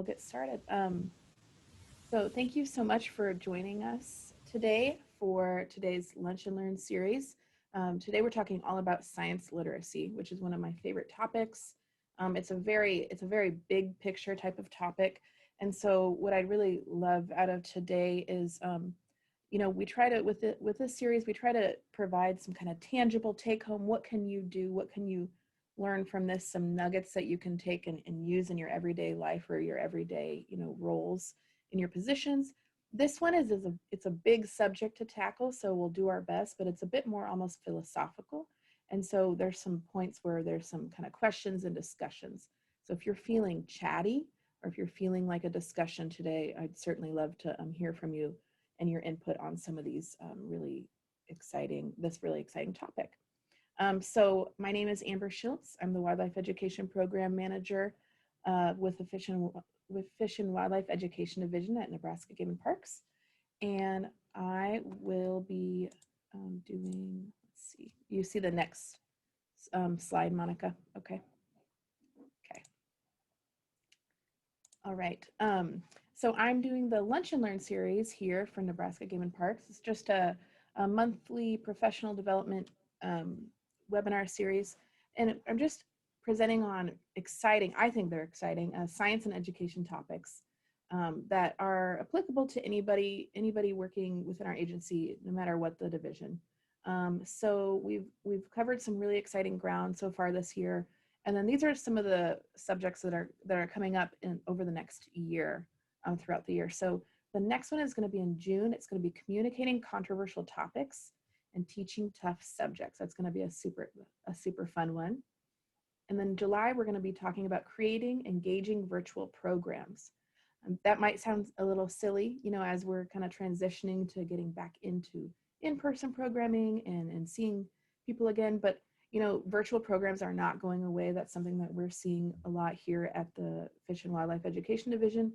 we'll get started. So thank you so much for joining us today for today's Lunch and Learn series. Today we're talking all about science literacy, which is one of my favorite topics. It's a very big picture type of topic. And so what I'd really love out of today is, we try to, with this series, we try to provide some kind of tangible take home. What can you do? What can you learn from this? Some nuggets that you can take and use in your everyday life or your everyday, roles in your positions. This one it's a big subject to tackle, so we'll do our best, but it's a bit more almost philosophical. And so there's some points where there's some kind of questions and discussions. So if you're feeling chatty or if you're feeling like a discussion today, I'd certainly love to hear from you and your input on some of these really exciting topic. So my name is Amber Schultz. I'm the Wildlife Education Program Manager with the Fish and Wildlife Education Division at Nebraska Game Parks. And I will be doing, let's see, you see the next slide, Monica? Okay. All right. So I'm doing the Lunch and Learn series here for Nebraska Game and Parks. It's just a monthly professional development webinar series. And I'm just presenting on I think they're exciting, science and education topics that are applicable to anybody working within our agency, no matter what the division. So we've covered some really exciting ground so far this year. And then these are some of the subjects that are coming up over the next year, throughout the year. So the next one is going to be in June. It's going to be communicating controversial topics and teaching tough subjects. That's going to be a super fun one. And then July, we're going to be talking about creating engaging virtual programs. That might sound a little silly, as we're kind of transitioning to getting back into in-person programming and seeing people again, but virtual programs are not going away. That's something that we're seeing a lot here at the Fish and Wildlife Education Division.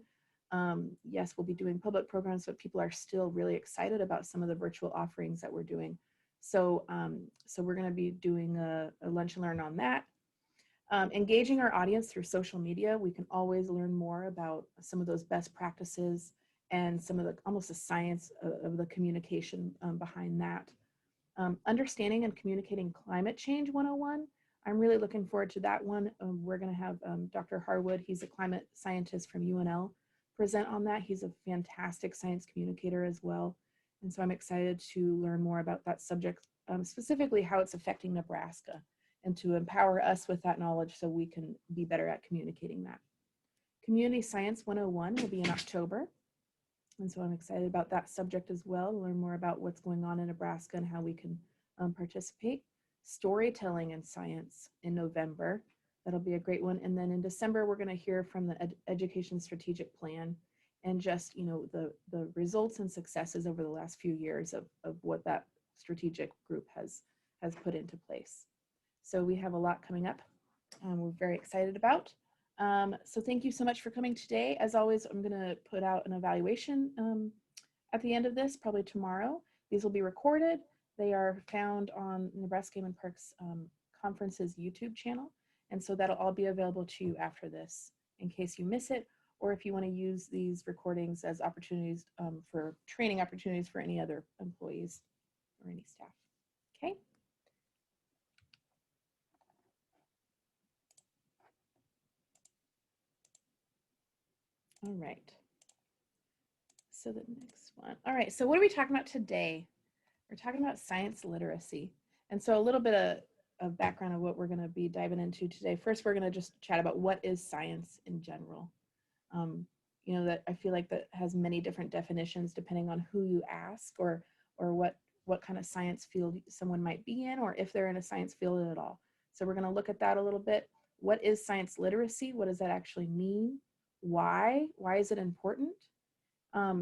Yes, we'll be doing public programs, but people are still really excited about some of the virtual offerings that we're doing. So, we're going to be doing a lunch and learn on that. Engaging our audience through social media. We can always learn more about some of those best practices and some of almost the science of the communication behind that. Understanding and communicating climate change 101. I'm really looking forward to that one. We're going to have Dr. Harwood, he's a climate scientist from UNL, present on that. He's a fantastic science communicator as well. And so I'm excited to learn more about that subject, specifically how it's affecting Nebraska, and to empower us with that knowledge so we can be better at communicating that. Community Science 101 will be in October. And so I'm excited about that subject as well, to learn more about what's going on in Nebraska and how we can participate. Storytelling in science in November. That'll be a great one. And then in December, we're going to hear from the Education Strategic Plan and just, the results and successes over the last few years of what that strategic group has put into place. So we have a lot coming up we're very excited about. So thank you so much for coming today. As always, I'm going to put out an evaluation at the end of this, probably tomorrow. These will be recorded. They are found on Nebraska Game and Parks Conference's YouTube channel. And so that'll all be available to you after this in case you miss it, or if you want to use these recordings as opportunities for training opportunities for any other employees or any staff. Okay. All right. So the next one. All right. So what are we talking about today? We're talking about science literacy. And so a little bit of background of what we're going to be diving into today. First, we're going to just chat about what is science in general. That I feel like that has many different definitions depending on who you ask or what kind of science field someone might be in, or if they're in a science field at all. So we're going to look at that a little bit. What is science literacy? What does that actually mean? Why is it important?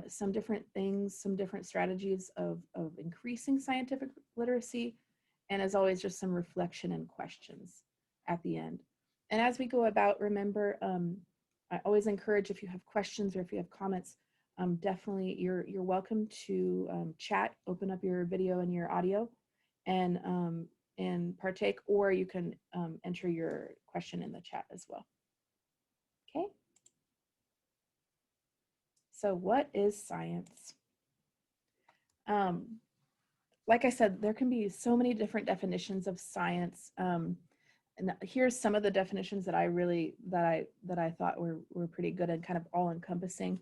Some different things, some different strategies of increasing scientific literacy, and as always, just some reflection and questions at the end. And as we go about, remember, I always encourage, if you have questions or if you have comments, definitely you're welcome to chat, open up your video and your audio and partake, or you can enter your question in the chat as well. Okay. So what is science? Like I said, there can be so many different definitions of science. And here's some of the definitions that I really that I thought were pretty good and kind of all encompassing.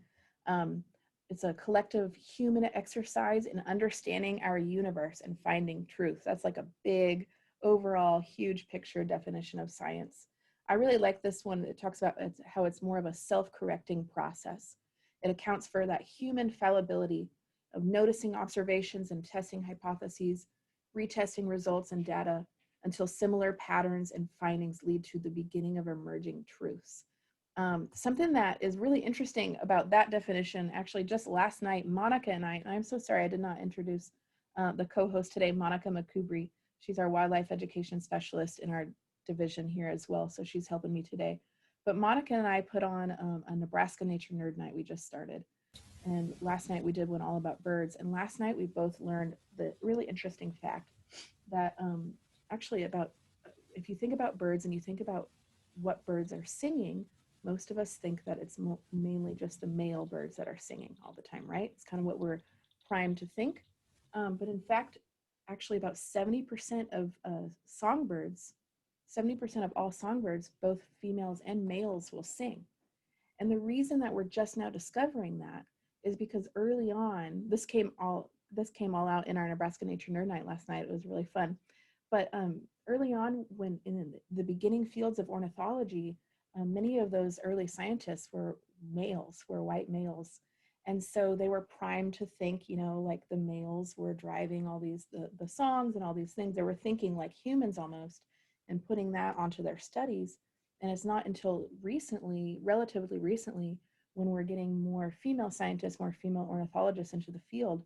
It's a collective human exercise in understanding our universe and finding truth. That's like a big overall huge picture definition of science. I really like this one. It talks about how it's more of a self-correcting process. It accounts for that human fallibility of noticing observations and testing hypotheses, retesting results and data until similar patterns and findings lead to the beginning of emerging truths. Something that is really interesting about that definition, actually just last night, Monica and I'm so sorry I did not introduce the co-host today, Monica McCubry. She's our wildlife education specialist in our division here as well, so she's helping me today. But Monica and I put on a Nebraska Nature Nerd Night we just started. And last night we did one all about birds. And last night we both learned the really interesting fact that actually about, if you think about birds and you think about what birds are singing, most of us think that it's mainly just the male birds that are singing all the time, right? It's kind of what we're primed to think. But in fact, actually about 70% of songbirds, 70% of all songbirds, both females and males will sing. And the reason that we're just now discovering that is because early on, this came all out in our Nebraska Nature Nerd Night last night. It was really fun. But early on, when in the beginning fields of ornithology, many of those early scientists were males, were white males. And so they were primed to think, you know, like the males were driving all these, the songs and all these things. They were thinking like humans almost and putting that onto their studies. And it's not until recently, relatively recently, when we're getting more female scientists, more female ornithologists into the field,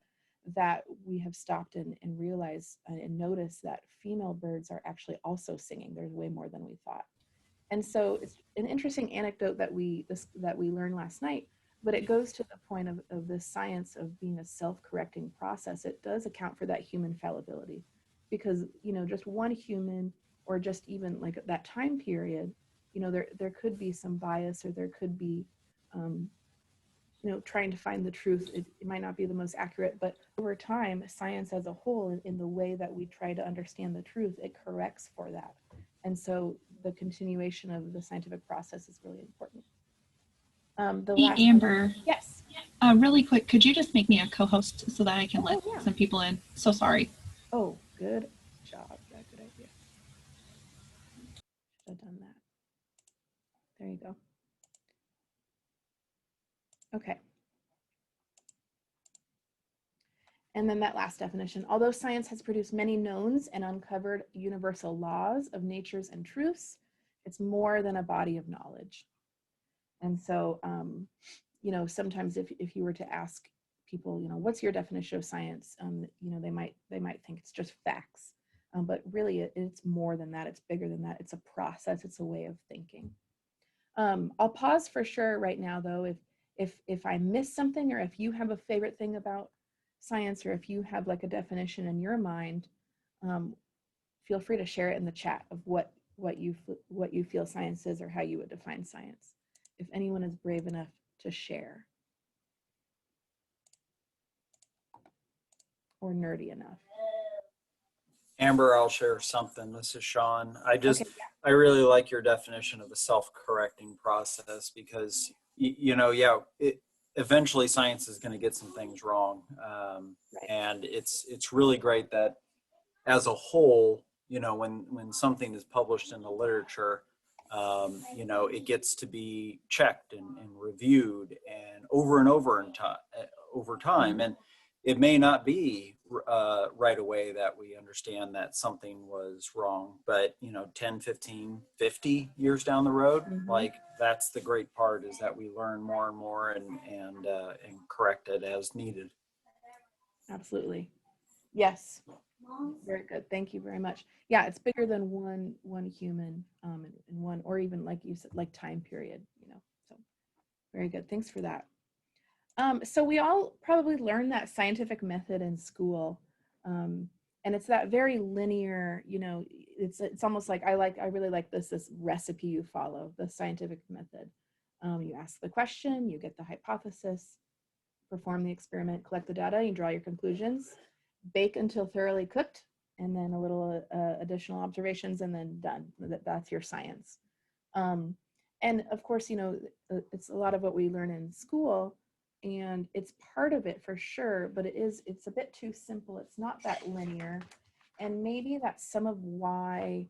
that we have stopped and realized and noticed that female birds are actually also singing. There's way more than we thought. And so it's an interesting anecdote that we learned last night, but it goes to the point of this science of being a self-correcting process. It does account for that human fallibility, because, you know, just one human or just even like that time period, you know, there could be some bias, or there could be, you know, trying to find the truth. It might not be the most accurate, but over time, science as a whole, in the way that we try to understand the truth, it corrects for that. And so the continuation of the scientific process is really important. Hey, Amber. Yes. Really quick, could you just make me a co-host so that I can let some people in? So sorry. Oh, good job. Yeah, good idea. Should have done that. There you go. Okay. And then that last definition: although science has produced many knowns and uncovered universal laws of natures and truths, it's more than a body of knowledge. And so, you know, sometimes if you were to ask people, you know, what's your definition of science? You know, they might think it's just facts, but really it's more than that. It's bigger than that. It's a process. It's a way of thinking. I'll pause for sure right now, though, if I miss something, or if you have a favorite thing about science, or if you have like a definition in your mind, feel free to share it in the chat of what you feel science is, or how you would define science, if anyone is brave enough to share, or nerdy enough. Amber, I'll share something. This is Sean. Okay. I really like your definition of a self-correcting process, because, you know, eventually science is going to get some things wrong. Right. And it's really great that as a whole, you know, when something is published in the literature, you know, it gets to be checked and reviewed and over time. And it may not be right away that we understand that something was wrong, but, you know, 10, 15, 50 years down the road, like, that's the great part, is that we learn more and more and correct it as needed. Absolutely. Yes. Very good. Thank you very much. Yeah, it's bigger than one human, and one, or even like you said, like time period, you know. So very good. Thanks for that. So we all probably learned that scientific method in school. And it's that very linear, you know, it's almost like I really like this recipe you follow, the scientific method. You ask the question, you get the hypothesis, perform the experiment, collect the data, you draw your conclusions, bake until thoroughly cooked, and then a little additional observations, and then done. That's your science. And of course, you know, it's a lot of what we learn in school, and it's part of it for sure, but it's a bit too simple. It's not that linear. And maybe that's some of why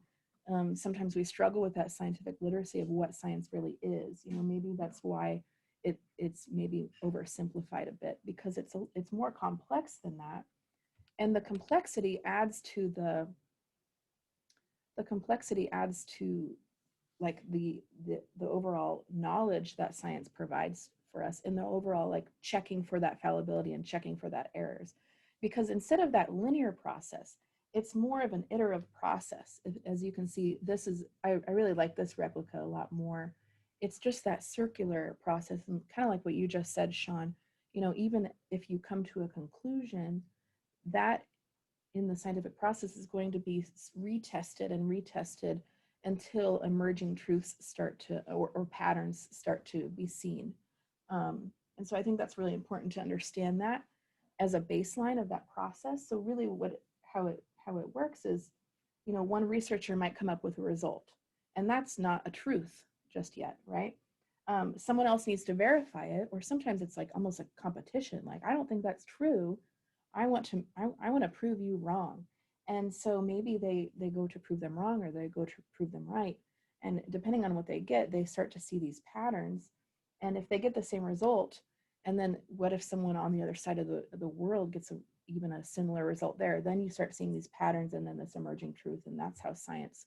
sometimes we struggle with that scientific literacy of what science really is. You know, maybe that's why it's maybe oversimplified a bit, because it's more complex than that. And the complexity adds to like the overall knowledge that science provides for us, and the overall like checking for that fallibility and checking for that errors. Because instead of that linear process, it's more of an iterative process. As you can see, this is, I really like this replica a lot more. It's just that circular process, and kind of like what you just said, Sean, you know, even if you come to a conclusion, that in the scientific process is going to be retested and retested until emerging truths start to, or patterns start to be seen. And so I think that's really important to understand that as a baseline of that process. So really how it works is, you know, one researcher might come up with a result, and that's not a truth just yet, right? Someone else needs to verify it, or sometimes it's like almost a competition. Like, I don't think that's true. I want to prove you wrong. And so maybe they go to prove them wrong, or they go to prove them right. And depending on what they get, they start to see these patterns. And if they get the same result, and then what if someone on the other side of the world gets even a similar result there, then you start seeing these patterns and then this emerging truth. And that's how science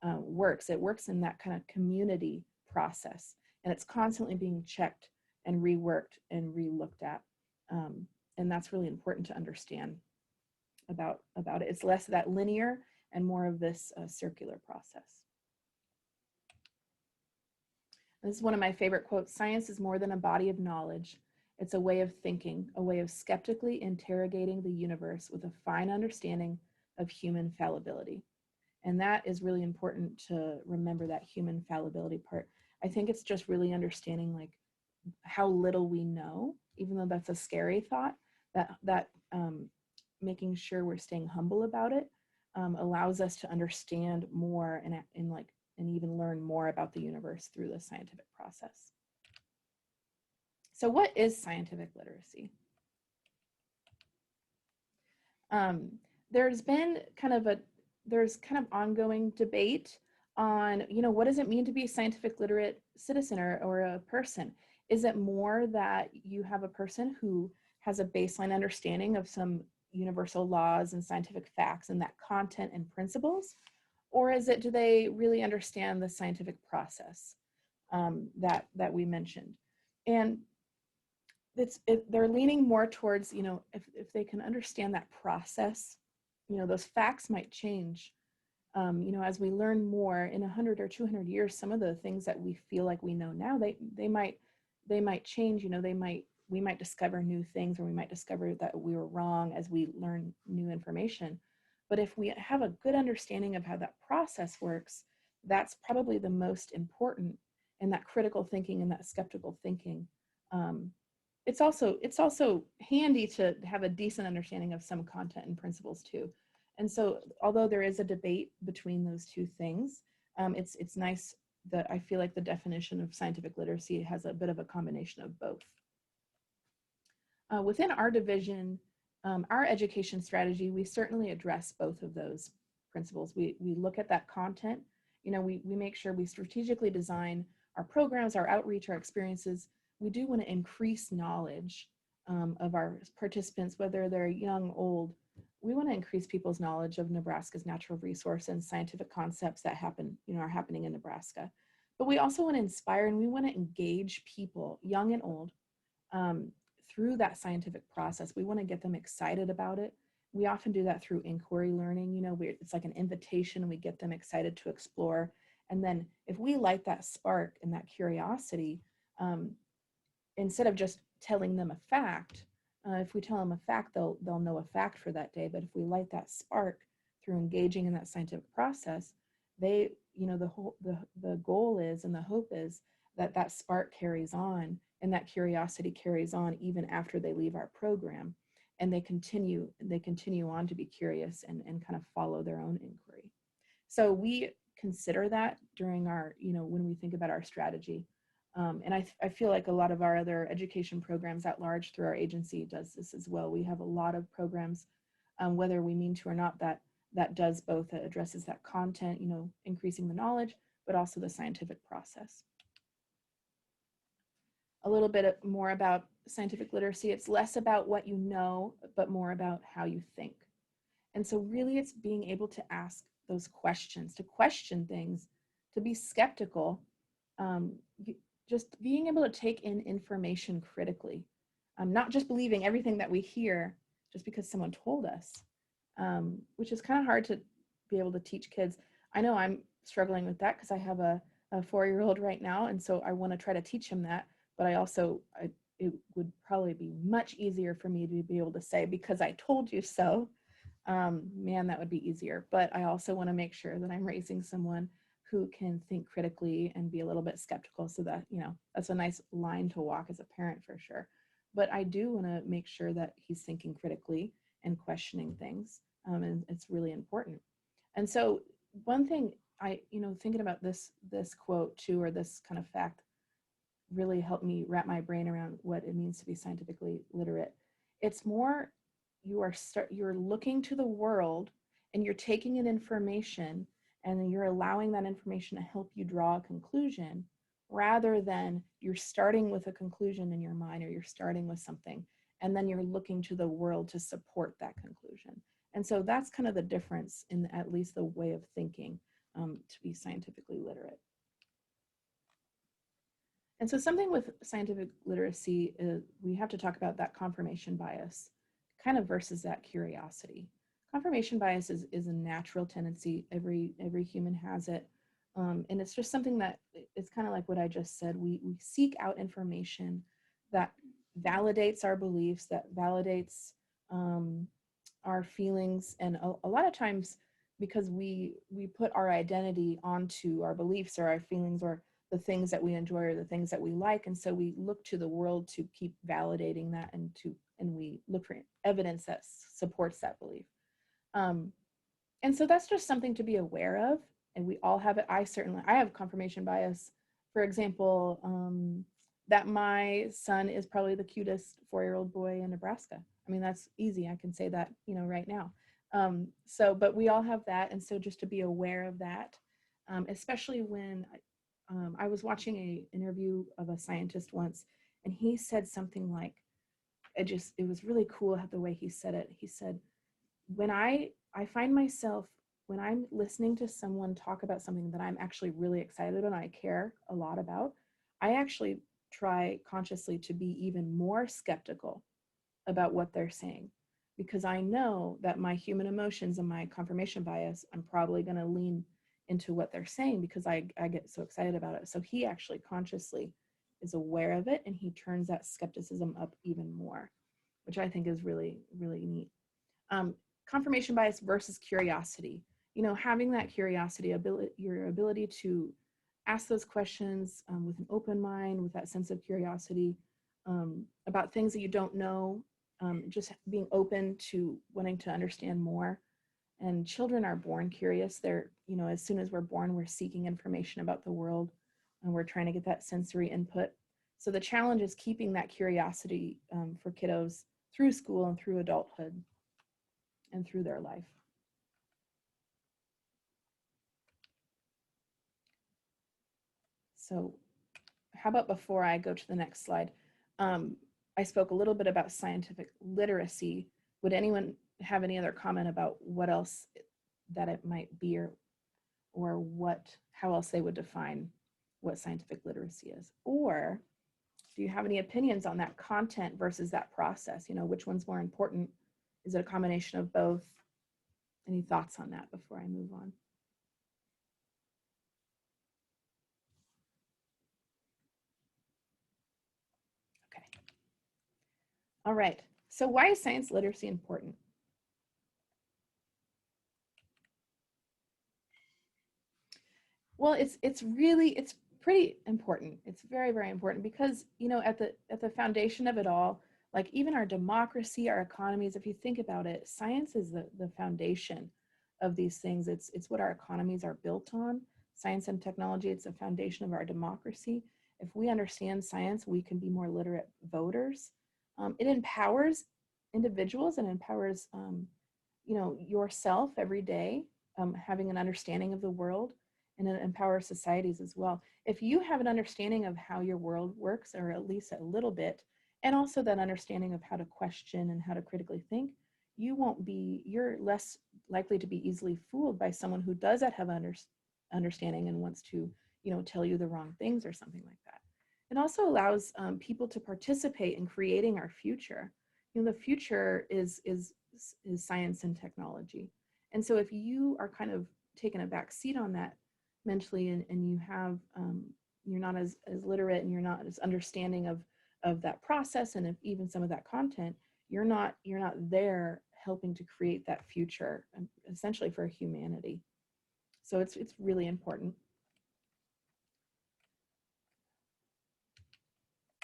works. It works in that kind of community process, and it's constantly being checked and reworked and re-looked at. And that's really important to understand about it. It's less of that linear and more of this circular process. This is one of my favorite quotes: "Science is more than a body of knowledge. It's a way of thinking, a way of skeptically interrogating the universe with a fine understanding of human fallibility." And that is really important to remember, that human fallibility part. I think it's just really understanding like how little we know, even though that's a scary thought, that making sure we're staying humble about it allows us to understand more and even learn more about the universe through the scientific process. So what is scientific literacy? There's kind of ongoing debate on, you know, what does it mean to be a scientific literate citizen or a person? Is it more that you have a person who has a baseline understanding of some universal laws and scientific facts and that content and principles? Or is it, do they really understand the scientific process that we mentioned? And they're leaning more towards, you know, if they can understand that process, you know, those facts might change. You know, as we learn more in 100 or 200 years, some of the things that we feel like we know now, they might change. You know, we might discover new things, or we might discover that we were wrong as we learn new information. But if we have a good understanding of how that process works, that's probably the most important, and that critical thinking and that skeptical thinking. It's also handy to have a decent understanding of some content and principles too. And so, although there is a debate between those two things, it's nice that I feel like the definition of scientific literacy has a bit of a combination of both. Within our division, our education strategy, we certainly address both of those principles. We look at that content. You know, we make sure we strategically design our programs, our outreach, our experiences. We do want to increase knowledge of our participants, whether they're young, old. We want to increase people's knowledge of Nebraska's natural resource and scientific concepts that are happening in Nebraska. But we also want to inspire, and we want to engage people, young and old, through that scientific process. We want to get them excited about it. We often do that through inquiry learning. You know, it's like an invitation, and we get them excited to explore. And then if we light that spark and that curiosity, instead of just telling them a fact, if we tell them a fact, they'll know a fact for that day. But if we light that spark through engaging in that scientific process, the goal is, and the hope is, that spark carries on, and that curiosity carries on even after they leave our program, and they continue on to be curious and kind of follow their own inquiry. So we consider that during our, when we think about our strategy. And I feel like a lot of our other education programs at large through our agency does this as well. We have a lot of programs, whether we mean to or not, that does both, addresses that content, increasing the knowledge, but also the scientific process. A little bit more about scientific literacy. It's less about what you know, but more about how you think. And so really it's being able to ask those questions, to question things, to be skeptical, just being able to take in information critically, not just believing everything that we hear just because someone told us, which is kind of hard to be able to teach kids. I know I'm struggling with that because I have a 4-year-old right now, and so I want to try to teach him that, but it would probably be much easier for me to be able to say, because I told you so. Man, that would be easier. But I also want to make sure that I'm raising someone who can think critically and be a little bit skeptical, so that, that's a nice line to walk as a parent for sure. But I do want to make sure that he's thinking critically and questioning things. And it's really important. And so one thing thinking about this quote too, or this kind of fact, really helped me wrap my brain around what it means to be scientifically literate. It's more, you're looking to the world and you're taking in information, and then you're allowing that information to help you draw a conclusion, rather than you're starting with a conclusion in your mind, or you're starting with something and then you're looking to the world to support that conclusion. And so that's kind of the difference in at least the way of thinking, to be scientifically literate. And so something with scientific literacy is, we have to talk about that confirmation bias kind of versus that curiosity. Confirmation bias is a natural tendency. Every human has it. And it's just something that, it's kind of like what I just said. We seek out information that validates our beliefs, that validates our feelings. And a lot of times, because we put our identity onto our beliefs or our feelings, or the things that we enjoy or the things that we like. And so we look to the world to keep validating that, and we look for evidence that supports that belief. And so that's just something to be aware of. And we all have it. I have confirmation bias. For example, that my son is probably the cutest 4-year-old boy in Nebraska. I mean, that's easy. I can say that, right now. But we all have that. And so just to be aware of that, especially when I was watching an interview of a scientist once, and he said something like, it was really cool the way he said it. He said, when I find myself, when I'm listening to someone talk about something that I'm actually really excited about and I care a lot about, I actually try consciously to be even more skeptical about what they're saying, because I know that my human emotions and my confirmation bias, I'm probably going to lean into what they're saying because I get so excited about it. So he actually consciously is aware of it, and he turns that skepticism up even more, which I think is really, really neat. Confirmation bias versus curiosity. Having that curiosity, your ability to ask those questions with an open mind, with that sense of curiosity about things that you don't know, just being open to wanting to understand more. And children are born curious. They're, as soon as we're born, we're seeking information about the world, and we're trying to get that sensory input. So the challenge is keeping that curiosity for kiddos through school and through adulthood and through their life. So how about before I go to the next slide, I spoke a little bit about scientific literacy. Would anyone have any other comment about what else that it might be, or how else they would define what scientific literacy is? Or do you have any opinions on that content versus that process? Which one's more important? Is it a combination of both? Any thoughts on that before I move on? Okay. All right. So why is science literacy important? Well, it's pretty important. It's very, very important because, you know, at the foundation of it all, like even our democracy, our economies, if you think about it, science is the foundation of these things. It's what our economies are built on. Science and technology, it's the foundation of our democracy. If we understand science, we can be more literate voters. It empowers individuals and empowers, you know, yourself every day, having an understanding of the world, and it empowers societies as well. If you have an understanding of how your world works, or at least a little bit, and also that understanding of how to question and how to critically think, you're less likely to be easily fooled by someone who does have understanding and wants to, you know, tell you the wrong things or something like that. It also allows people to participate in creating our future. You know, the future is science and technology. And so if you are kind of taking a back seat on that mentally, and you have, you're not as literate, and you're not as understanding of that process, and even some of that content, you're not there helping to create that future, essentially, for humanity. So it's really important.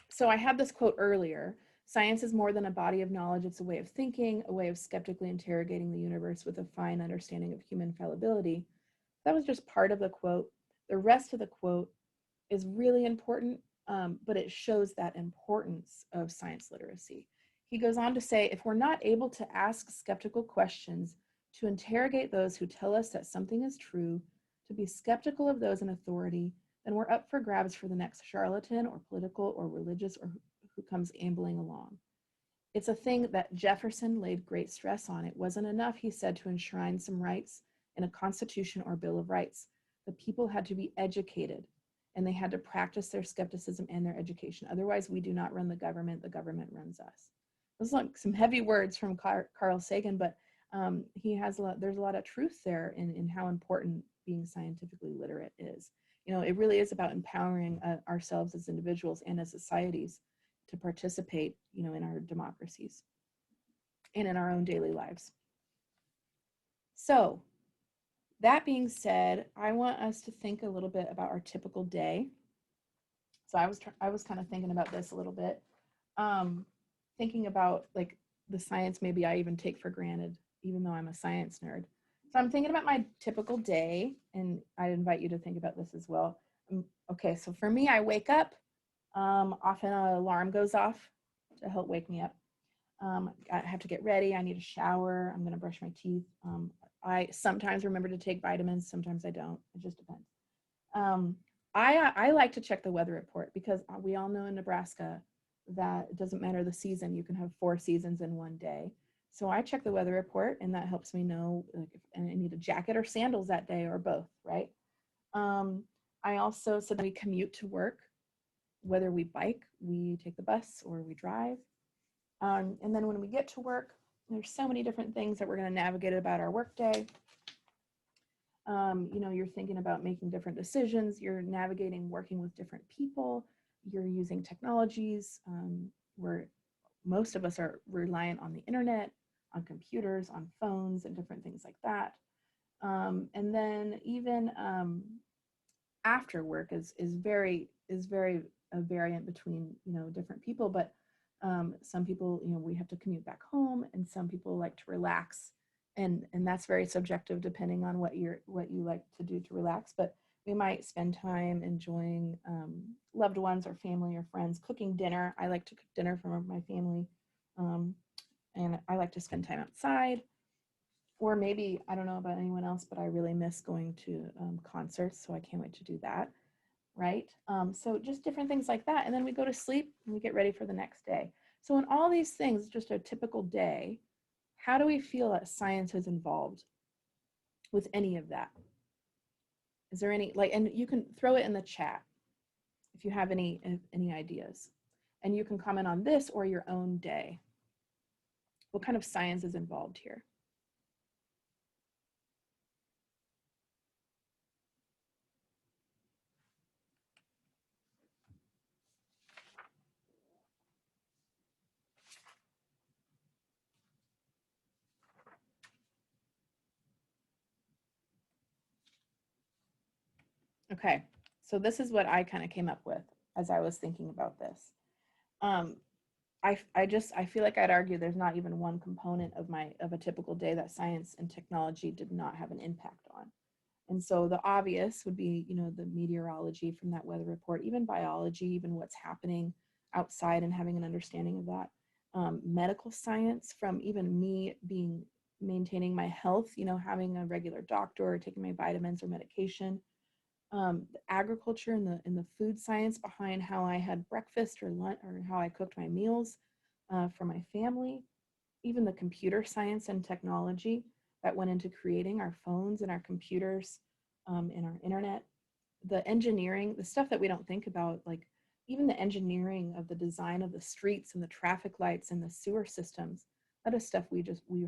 So I had this quote earlier: science is more than a body of knowledge. It's a way of thinking, a way of skeptically interrogating the universe with a fine understanding of human fallibility. That was just part of the quote. The rest of the quote is really important, but it shows that importance of science literacy. He goes on to say, if we're not able to ask skeptical questions, to interrogate those who tell us that something is true, to be skeptical of those in authority, then we're up for grabs for the next charlatan or political or religious or who comes ambling along. It's a thing that Jefferson laid great stress on. It wasn't enough, he said, to enshrine some rights in a constitution or bill of rights. The people had to be educated, and they had to practice their skepticism and their education. Otherwise, we do not run the government runs us. Those are like some heavy words from Carl Sagan, but there's a lot of truth there in how important being scientifically literate is. You know, it really is about empowering ourselves as individuals and as societies to participate, you know, in our democracies and in our own daily lives. So that being said, I want us to think a little bit about our typical day. So I was kind of thinking about this a little bit, thinking about like the science maybe I even take for granted, even though I'm a science nerd. So I'm thinking about my typical day, and I invite you to think about this as well. Okay, so for me, I wake up. Often an alarm goes off to help wake me up. I have to get ready. I need a shower. I'm going to brush my teeth. I sometimes remember to take vitamins. Sometimes I don't. It just depends. I like to check the weather report because we all know in Nebraska that it doesn't matter the season. You can have 4 seasons in one day. So I check the weather report, and that helps me know like if I need a jacket or sandals that day, or both, right? I also, so that we commute to work, whether we bike, we take the bus, or we drive. And then when we get to work, there's so many different things that we're going to navigate about our workday. You know, you're thinking about making different decisions. You're navigating working with different people. You're using technologies where most of us are reliant on the internet, on computers, on phones, and different things like that. And then even after work is very a variant between, you know, different people, but some people, you know, we have to commute back home, and some people like to relax, and that's very subjective depending on what you like to do to relax. But we might spend time enjoying loved ones or family or friends, cooking dinner. I like to cook dinner for my family, and I like to spend time outside. Or maybe, I don't know about anyone else, but I really miss going to concerts, so I can't wait to do that, right? So just different things like that. And then we go to sleep and we get ready for the next day. So in all these things, just a typical day, how do we feel that science is involved with any of that? Is there any, like, and you can throw it in the chat if you have any ideas. And you can comment on this or your own day. What kind of science is involved here? Okay, So this is what I kind of came up with as I was thinking about this. I feel like I'd argue there's not even one component of a typical day that science and technology did not have an impact on. And so the obvious would be, the meteorology from that weather report, even biology, even what's happening outside and having an understanding of that. Medical science, from even me maintaining my health, having a regular doctor or taking my vitamins or medication. The agriculture and the food science behind how I had breakfast or lunch, or how I cooked my meals for my family. Even the computer science and technology that went into creating our phones and our computers and our internet. The engineering, the stuff that we don't think about, like even the engineering of the design of the streets and the traffic lights and the sewer systems. That is stuff we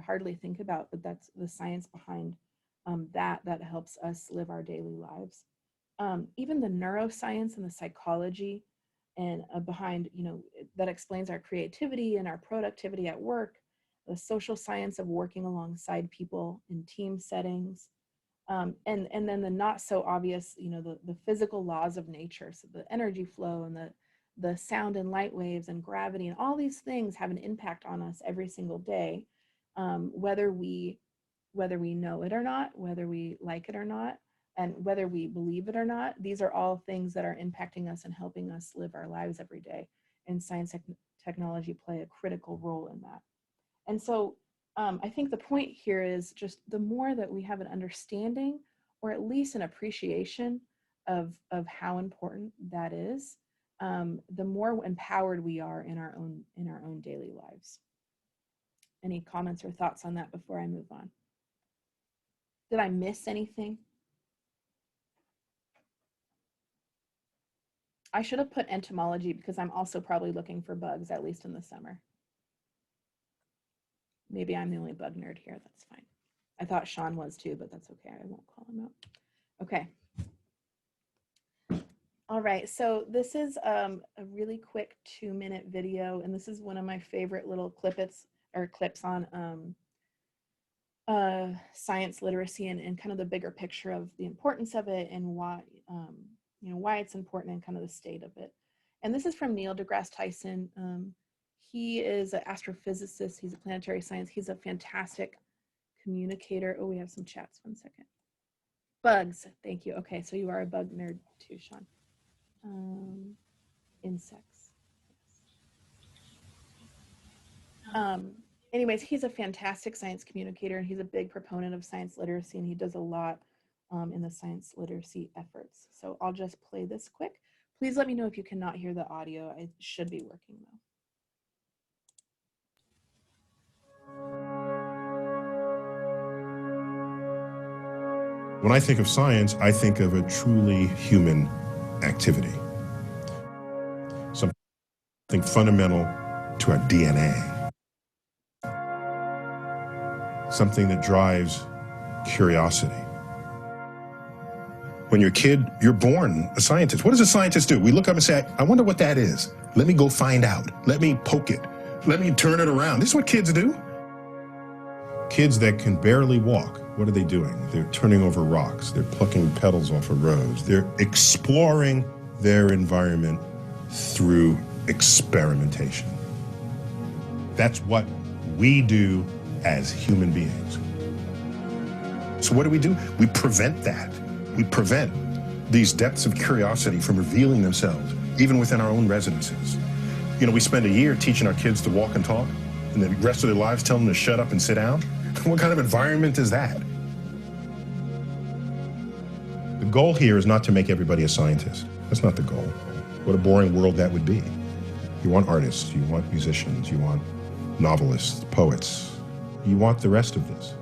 hardly think about, but that's the science behind that helps us live our daily lives. Even the neuroscience and the psychology and behind, that explains our creativity and our productivity at work, the social science of working alongside people in team settings, and then the not so obvious, the physical laws of nature, so the energy flow and the sound and light waves and gravity and all these things have an impact on us every single day, whether we know it or not, whether we like it or not, and whether we believe it or not. These are all things that are impacting us and helping us live our lives every day. And science and technology play a critical role in that. And so I think the point here is just the more that we have an understanding, or at least an appreciation of how important that is, the more empowered we are in our own daily lives. Any comments or thoughts on that before I move on? Did I miss anything? I should have put entomology because I'm also probably looking for bugs, at least in the summer. Maybe I'm the only bug nerd here. That's fine. I thought Sean was too, but that's okay. I won't call him out. Okay. All right. So this is a really quick 2-minute video, and this is one of my favorite little clips on science literacy and kind of the bigger picture of the importance of it and why why it's important and kind of the state of it. And this is from Neil deGrasse Tyson. He is an astrophysicist. He's a planetary science. He's a fantastic communicator. Oh, we have some chats. 1 second. Bugs. Thank you. Okay, so you are a bug nerd too, Sean. Insects. Yes. Anyways, he's a fantastic science communicator, and he's a big proponent of science literacy, and he does a lot in the science literacy efforts. So I'll just play this quick. Please let me know if you cannot hear the audio. It should be working though. When I think of science, I think of a truly human activity. Something fundamental to our DNA. Something that drives curiosity. When you're a kid, you're born a scientist. What does a scientist do? We look up and say, I wonder what that is. Let me go find out. Let me poke it. Let me turn it around. This is what kids do. Kids that can barely walk, what are they doing? They're turning over rocks. They're plucking petals off a rose. They're exploring their environment through experimentation. That's what we do as human beings. So what do? We prevent that. We prevent these depths of curiosity from revealing themselves, even within our own residences. We spend a year teaching our kids to walk and talk, and the rest of their lives telling them to shut up and sit down. What kind of environment is that? The goal here is not to make everybody a scientist. That's not the goal. What a boring world that would be. You want artists, you want musicians, you want novelists, poets. You want the rest of this.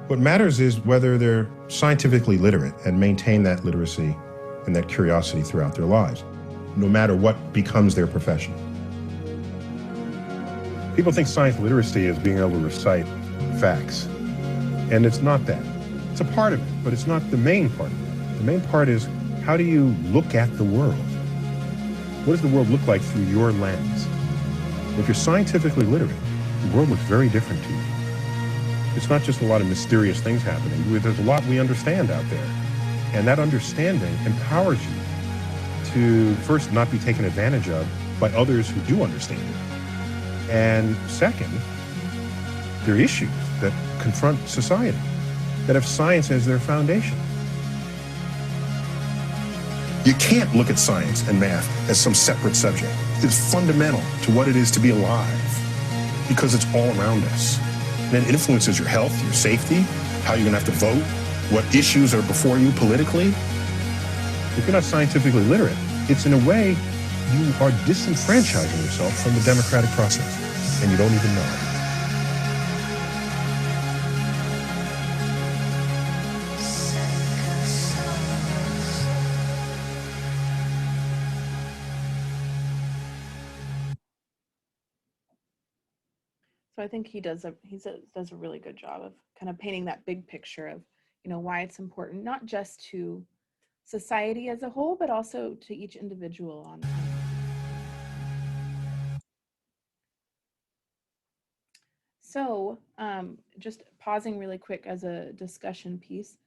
What matters is whether they're scientifically literate and maintain that literacy and that curiosity throughout their lives, no matter what becomes their profession. People think science literacy is being able to recite facts, and it's not that. It's a part of it, but it's not the main part of it. The main part is, how do you look at the world? What does the world look like through your lens? If you're scientifically literate, the world looks very different to you. It's not just a lot of mysterious things happening. There's a lot we understand out there, and that understanding empowers you to first not be taken advantage of by others who do understand it. And second, there are issues that confront society that have science as their foundation. You can't look at science and math as some separate subject. It's fundamental to what it is to be alive because it's all around us. And it influences your health, your safety, how you're going to have to vote, what issues are before you politically. If you're not scientifically literate, it's in a way you are disenfranchising yourself from the democratic process, and you don't even know it. So I think he does a really good job of kind of painting that big picture of, why it's important, not just to society as a whole, but also to each individual on. So just pausing really quick as a discussion piece,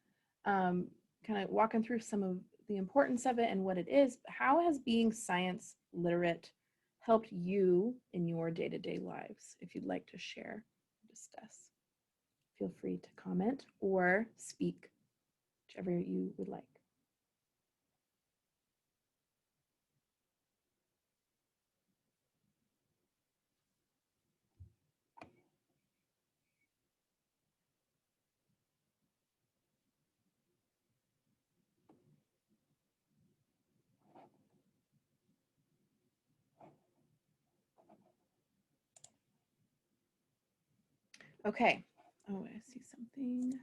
kind of walking through some of the importance of it and what it is. How has being science literate helped you in your day-to-day lives? If you'd like to share, discuss, feel free to comment or speak, whichever you would like. Okay. Oh, I see something.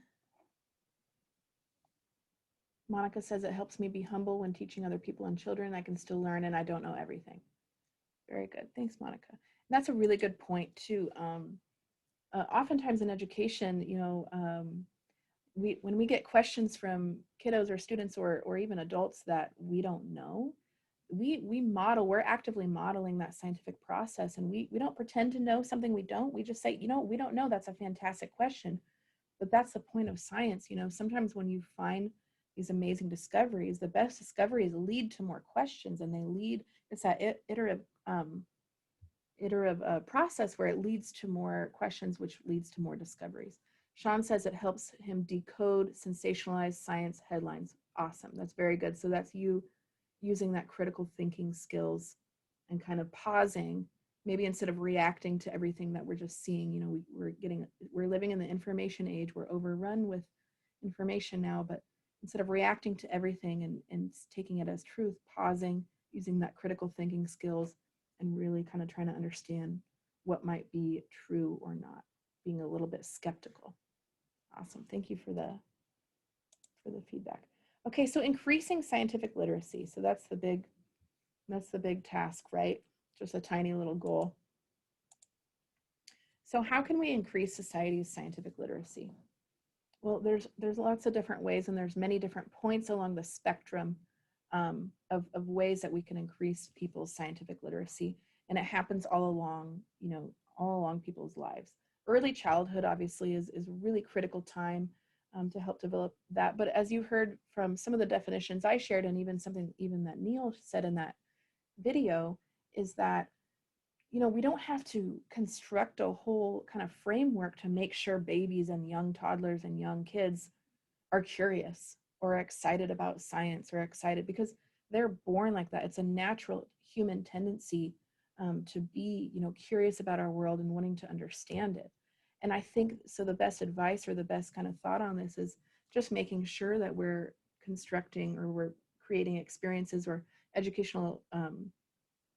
Monica says it helps me be humble when teaching other people and children. I can still learn and I don't know everything. Very good. Thanks, Monica. And that's a really good point too. Oftentimes in education, when we get questions from kiddos or students or even adults that we don't know, we're actively modeling that scientific process, and we don't pretend to know something we don't. We just say, we don't know. That's a fantastic question. But that's the point of science. Sometimes when you find these amazing discoveries, the best discoveries lead to more questions, and it's that iterative process where it leads to more questions, which leads to more discoveries. Sean says it helps him decode sensationalized science headlines. Awesome. That's very good. So that's you using that critical thinking skills and kind of pausing, maybe instead of reacting to everything that we're just seeing. We're living in the information age. We're overrun with information now, but instead of reacting to everything and taking it as truth, pausing, using that critical thinking skills, and really kind of trying to understand what might be true or not, being a little bit skeptical. Awesome. Thank you for the feedback. Okay, so increasing scientific literacy. So that's the big task, right? Just a tiny little goal. So how can we increase society's scientific literacy? Well, there's lots of different ways, and there's many different points along the spectrum of ways that we can increase people's scientific literacy, and it happens all along people's lives. Early childhood obviously is a really critical time to help develop that. But as you heard from some of the definitions I shared, and even something that Neil said in that video, is that we don't have to construct a whole kind of framework to make sure babies and young toddlers and young kids are curious or excited about science or excited because they're born like that. It's a natural human tendency to be, curious about our world and wanting to understand it. And I think so the best advice or the best kind of thought on this is just making sure that we're constructing or we're creating experiences or educational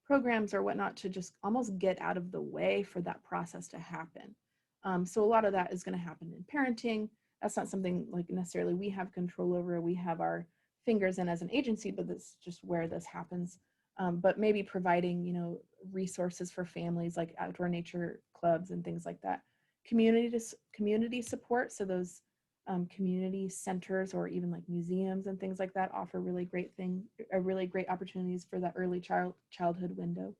programs or whatnot to just almost get out of the way for that process to happen. So a lot of that is going to happen in parenting. That's not something like necessarily we have control over. We have our fingers in as an agency, but that's just where this happens. But maybe providing, resources for families like outdoor nature clubs and things like that. Community support. So those community centers or even like museums and things like that offer really great opportunities for that early childhood window.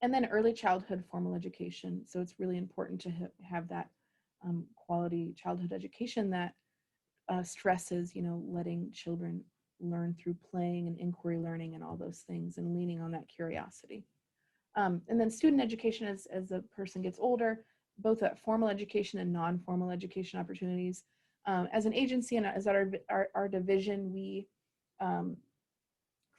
And then early childhood formal education. So it's really important to have that quality childhood education that stresses, letting children learn through playing and inquiry learning and all those things, and leaning on that curiosity. And then student education, as a person gets older, both at formal education and non-formal education opportunities. As an agency and as our division, we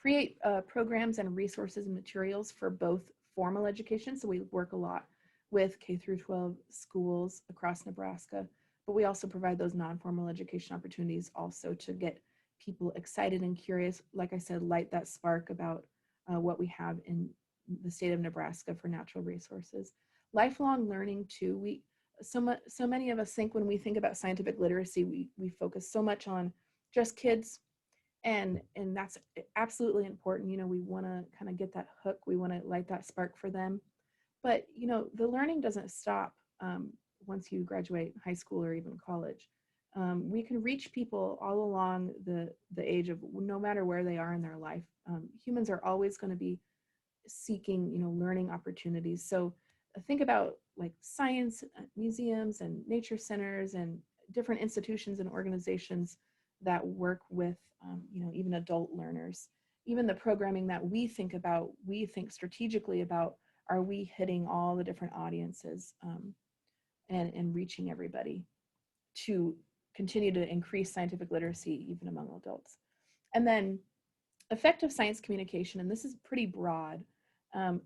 create programs and resources and materials for both formal education. So we work a lot with K through 12 schools across Nebraska, but we also provide those non-formal education opportunities also to get people excited and curious, like I said, light that spark about what we have in the state of Nebraska for natural resources. Lifelong learning too. So many of us think when we think about scientific literacy, we focus so much on just kids, and that's absolutely important. You know, we want to kind of get that hook. We want to light that spark for them. But, you know, the learning doesn't stop once you graduate high school or even college. We can reach people all along the age of, no matter where they are in their life. Humans are always going to be seeking, you know, learning opportunities. So think about like science museums and nature centers and different institutions and organizations that work with, you know, even adult learners. Even the programming that we think about, we think strategically about, are we hitting all the different audiences and reaching everybody to continue to increase scientific literacy even among adults. And then effective science communication, and this is pretty broad,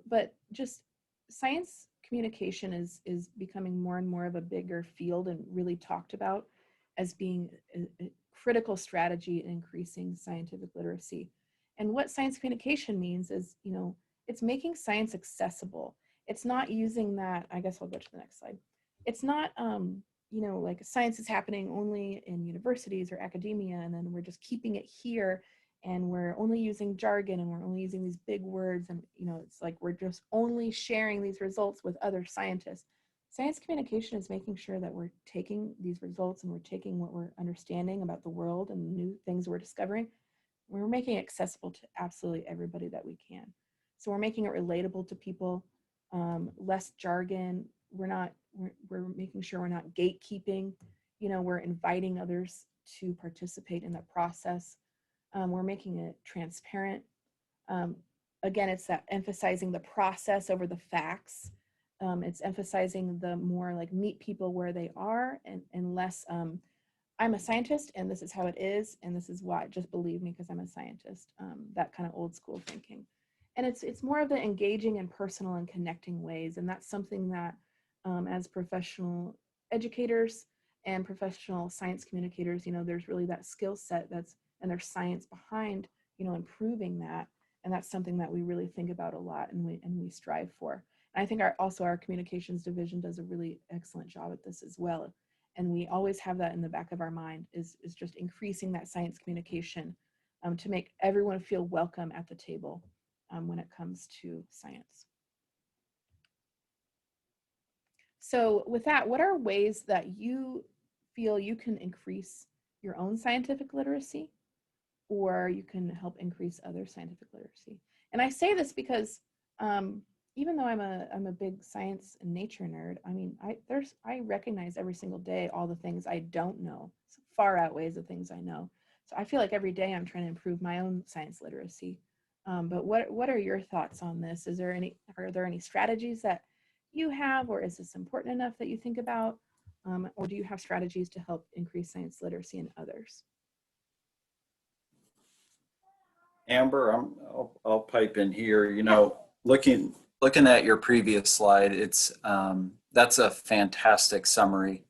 but just science communication is becoming more and more of a bigger field and really talked about as being a critical strategy in increasing scientific literacy. And what science communication means is, you know, it's making science accessible. It's not using that, I guess I'll go to the next slide. It's not, you know, like science is happening only in universities or academia, and then we're just keeping it here, and we're only using jargon, and we're only using these big words, and, you know, it's like we're just only sharing these results with other scientists. Science communication is making sure that we're taking these results and we're taking what we're understanding about the world and the new things we're discovering, we're making it accessible to absolutely everybody that we can. So we're making it relatable to people, less jargon. We're making sure we're not gatekeeping. You know, we're inviting others to participate in the process. We're making it transparent. Again, it's that emphasizing the process over the facts. It's emphasizing the more like meet people where they are, and less I'm a scientist and this is how it is and this is why, just believe me because I'm a scientist. That kind of old school thinking. And it's more of the engaging and personal and connecting ways, and that's something that as professional educators and professional science communicators, you know, there's really that skill set and there's science behind, you know, improving that, and that's something that we really think about a lot and we strive for. And I think our communications division does a really excellent job at this as well. And we always have that in the back of our mind is just increasing that science communication to make everyone feel welcome at the table when it comes to science. So with that, what are ways that you feel you can increase your own scientific literacy, or you can help increase other scientific literacy? And I say this because even though I'm a big science and nature nerd, I mean, I recognize every single day all the things I don't know. It far outweighs the things I know. So I feel like every day I'm trying to improve my own science literacy. But what are your thoughts on this? Are there any strategies that you have, or is this important enough that you think about? Or do you have strategies to help increase science literacy in others? Amber, I'll pipe in here. You know, looking at your previous slide, it's that's a fantastic summary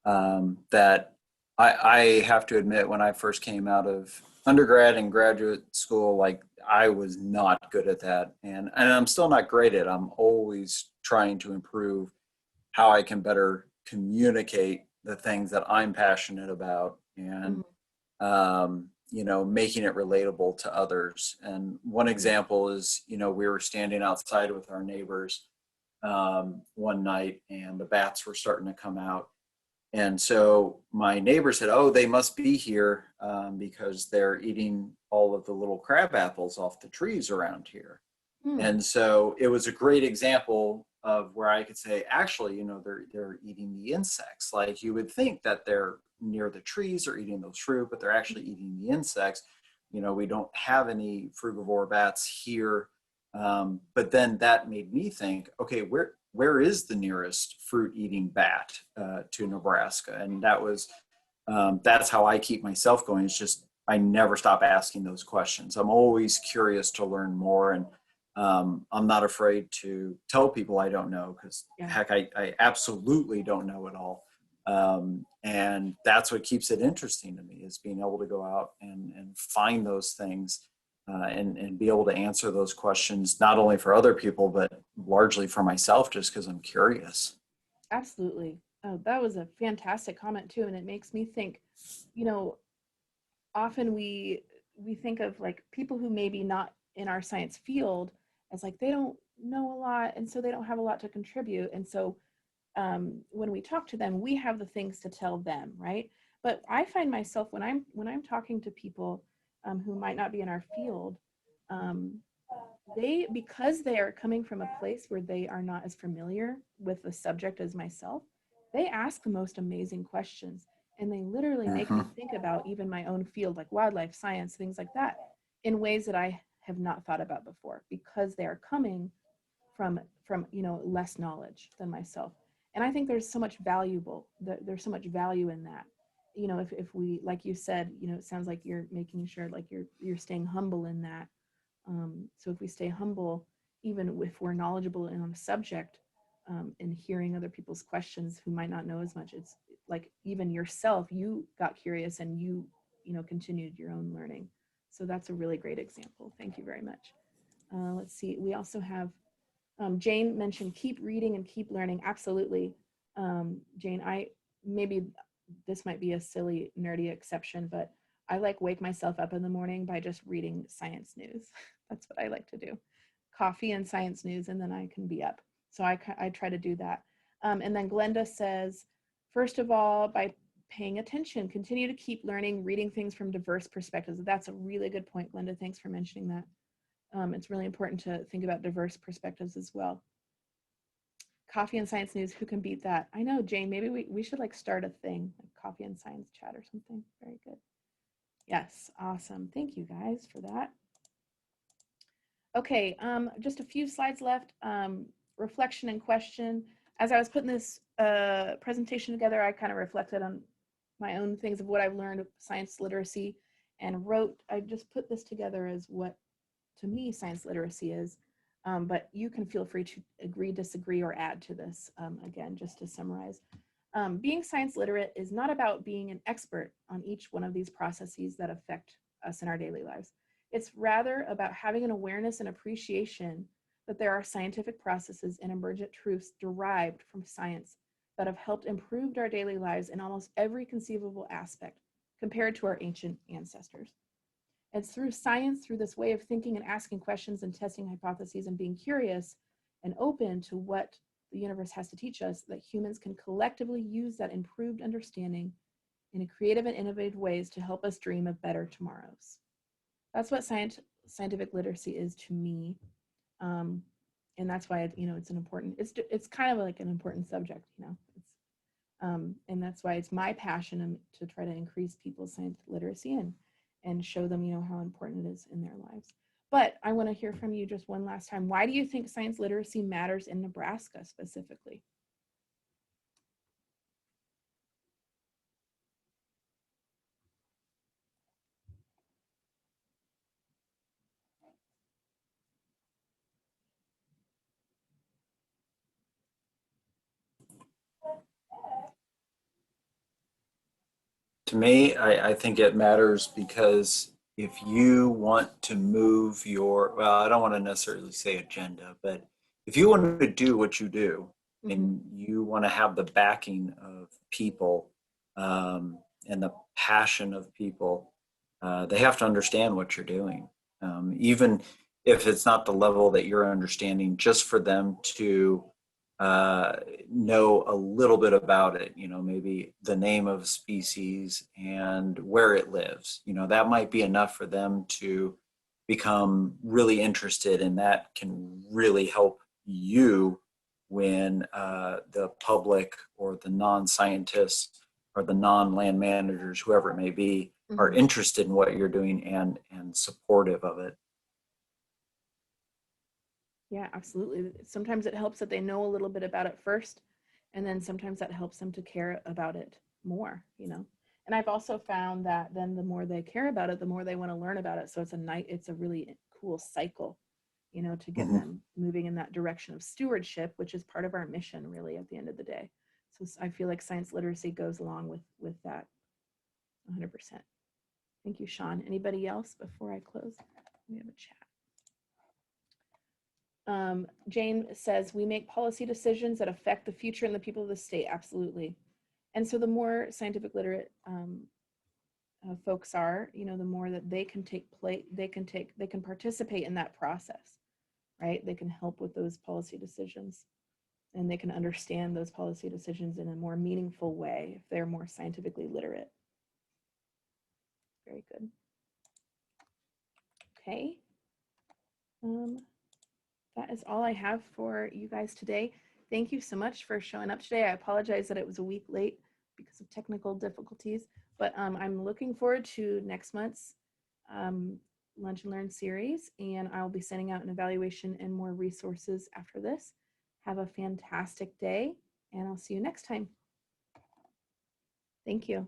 that I have to admit, when I first came out of undergrad and graduate school, like I was not good at that, and I'm still not great at it. I'm always trying to improve how I can better communicate the things that I'm passionate about, and you know, making it relatable to others. And one example is, you know, we were standing outside with our neighbors one night, and the bats were starting to come out. And so my neighbor said, "Oh, they must be here because they're eating all of the little crab apples off the trees around here." And so it was a great example of where I could say, actually, you know, they're eating the insects. Like you would think that they're near the trees or eating those fruit, but they're actually eating the insects. You know, we don't have any frugivore bats here. But then that made me think, okay, where is the nearest fruit-eating bat to Nebraska? And that's how I keep myself going. It's just I never stop asking those questions. I'm always curious to learn more, and I'm not afraid to tell people I don't know, because heck, I absolutely don't know it all. And that's what keeps it interesting to me, is being able to go out and find those things and be able to answer those questions, not only for other people, but largely for myself, just because I'm curious. Absolutely. Oh, that was a fantastic comment too. And it makes me think, you know, often we think of like people who maybe not in our science field as like they don't know a lot, and so they don't have a lot to contribute. And so when we talk to them, we have the things to tell them, right? But I find myself when I'm talking to people who might not be in our field, because they are coming from a place where they are not as familiar with the subject as myself, they ask the most amazing questions, and they literally make me think about even my own field, like wildlife science, things like that, in ways that I have not thought about before, because they are coming from you know, less knowledge than myself. And I think there's so much there's so much value in that. You know, if we, like you said, you know, it sounds like you're making sure like you're staying humble in that. So if we stay humble, even if we're knowledgeable on a subject, and hearing other people's questions who might not know as much, it's like even yourself, you got curious and you know, continued your own learning. So that's a really great example. Thank you very much. Let's see, we also have Jane mentioned keep reading and keep learning. Absolutely. Jane, maybe this might be a silly, nerdy exception, but I like wake myself up in the morning by just reading science news. That's what I like to do. Coffee and science news, and then I can be up. So I try to do that. And then Glenda says, first of all, by paying attention, continue to keep learning, reading things from diverse perspectives. That's a really good point, Glenda. Thanks for mentioning that. It's really important to think about diverse perspectives as well. Coffee and science news, who can beat that? I know, Jane, maybe we should like start a thing, like coffee and science chat or something. Very good. Yes, awesome. Thank you guys for that. Okay, just a few slides left. Reflection and question. As I was putting this presentation together, I kind of reflected on my own things of what I've learned of science literacy, and I just put this together as what to me science literacy is, but you can feel free to agree, disagree, or add to this. Again, just to summarize, being science literate is not about being an expert on each one of these processes that affect us in our daily lives. It's rather about having an awareness and appreciation that there are scientific processes and emergent truths derived from science that have helped improve our daily lives in almost every conceivable aspect compared to our ancient ancestors. It's through science, through this way of thinking and asking questions and testing hypotheses and being curious and open to what the universe has to teach us, that humans can collectively use that improved understanding in creative and innovative ways to help us dream of better tomorrows. That's what scientific literacy is to me. And that's why it's an important, it's kind of like an important subject, and that's why it's my passion to try to increase people's science literacy and show them, how important it is in their lives. But I want to hear from you just one last time. Why do you think science literacy matters in Nebraska specifically? To me, I think it matters because if you want to move well, I don't want to necessarily say agenda, but if you want to do what you do, mm-hmm. and you want to have the backing of people and the passion of people, they have to understand what you're doing. Even if it's not the level that you're understanding, just for them to know a little bit about it, maybe the name of a species and where it lives, that might be enough for them to become really interested, and that can really help you when the public or the non-scientists or the non-land managers, whoever it may be, are Mhm. interested in what you're doing and supportive of it. Yeah, absolutely. Sometimes it helps that they know a little bit about it first, and then sometimes that helps them to care about it more, you know. And I've also found that then the more they care about it, the more they want to learn about it. So it's a really cool cycle, you know, to get Mhm. them moving in that direction of stewardship, which is part of our mission really at the end of the day. So I feel like science literacy goes along with that 100%. Thank you, Sean. Anybody else before I close? We have a chat. Jane says, we make policy decisions that affect the future and the people of the state. Absolutely. And so the more scientific literate folks are, you know, the more that they can they can participate in that process, right? They can help with those policy decisions, and they can understand those policy decisions in a more meaningful way if they're more scientifically literate. Very good. Okay. That is all I have for you guys today. Thank you so much for showing up today. I apologize that it was a week late because of technical difficulties, but I'm looking forward to next month's Lunch and Learn series, and I'll be sending out an evaluation and more resources after this. Have a fantastic day, and I'll see you next time. Thank you.